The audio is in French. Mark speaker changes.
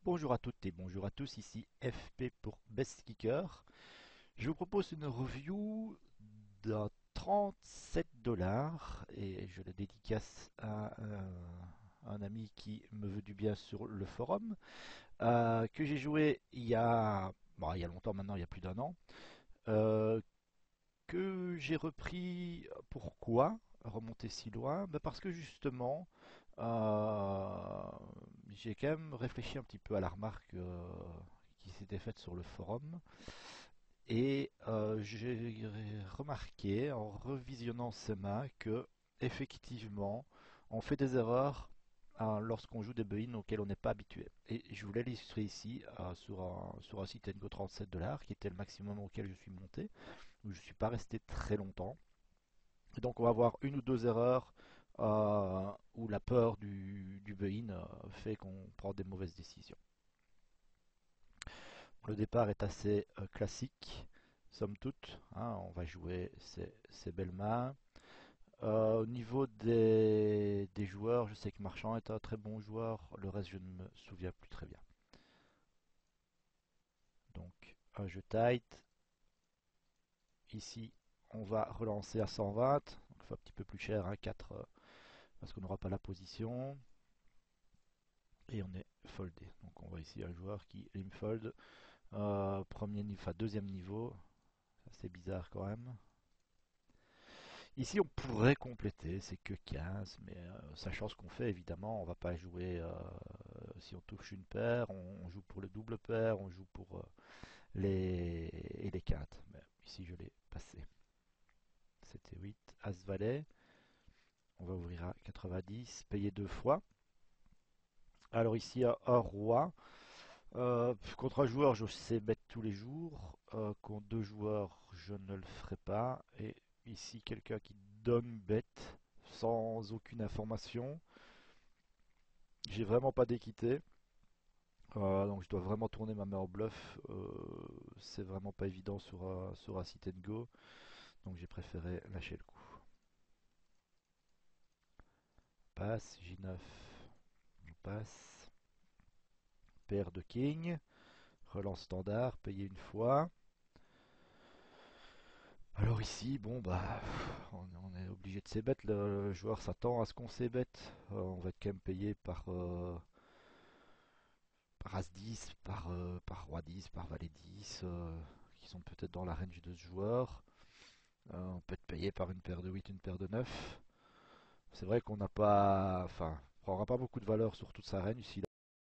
Speaker 1: Bonjour à toutes et bonjour à tous, ici FP pour Best Kicker. Je vous propose une review d'un 37 dollars et je le dédicace à un ami qui me veut du bien sur le forum, que j'ai joué il y a longtemps maintenant, il y a plus d'un an, euh, que j'ai repris. Pourquoi remonter si loin? Parce que justement, euh, j'ai quand même réfléchi un petit peu à la remarque qui s'était faite sur le forum. Et j'ai remarqué en revisionnant ces mains que effectivement on fait des erreurs lorsqu'on joue des buy-in auxquels on n'est pas habitué. Et je voulais l'illustrer ici sur un site Ngo 37 dollars qui était le maximum auquel je suis monté, où je ne suis pas resté très longtemps. Et donc on va avoir une ou deux erreurs où la peur du buy-in fait qu'on prend des mauvaises décisions. Le départ est assez classique, somme toute, hein. On va jouer ces belles mains. Au niveau des joueurs, je sais que Marchand est un très bon joueur. Le reste, je ne me souviens plus très bien. Donc, un jeu tight. Ici, on va relancer à 120. Donc, il faut un petit peu plus cher, hein, 4, parce qu'on n'aura pas la position. Et on est foldé. Donc, on voit ici un joueur qui rim fold. Premier niveau, enfin deuxième niveau. C'est bizarre quand même. Ici, on pourrait compléter, c'est que 15, mais sachant ce qu'on fait, évidemment, on va pas jouer si on touche une paire, on joue pour le double paire, on joue pour les quintes. Mais ici, je l'ai passé. C'était 8, As Valet. On va ouvrir à 90, payer deux fois. Alors ici, un roi. Contre un joueur, je sais mettre tous les jours. Contre deux joueurs, je ne le ferai pas. Et ici, quelqu'un qui donne bête sans aucune information. J'ai vraiment pas d'équité. Donc je dois vraiment tourner ma main au bluff. C'est vraiment pas évident sur un sit and go. Donc j'ai préféré lâcher le coup. Passe, J9. On passe. Paire de king. Relance standard, payer une fois. Alors ici, bon bah, on est obligé de s'ébet. Le joueur s'attend à ce qu'on s'ébet. On va être quand même payé par As 10, par Roi 10, par Valet 10, qui sont peut-être dans la range de ce joueur. On peut être payé par une paire de 8, une paire de 9. C'est vrai qu'on n'a pas, enfin, on prendra pas beaucoup de valeur sur toute sa range. Ici,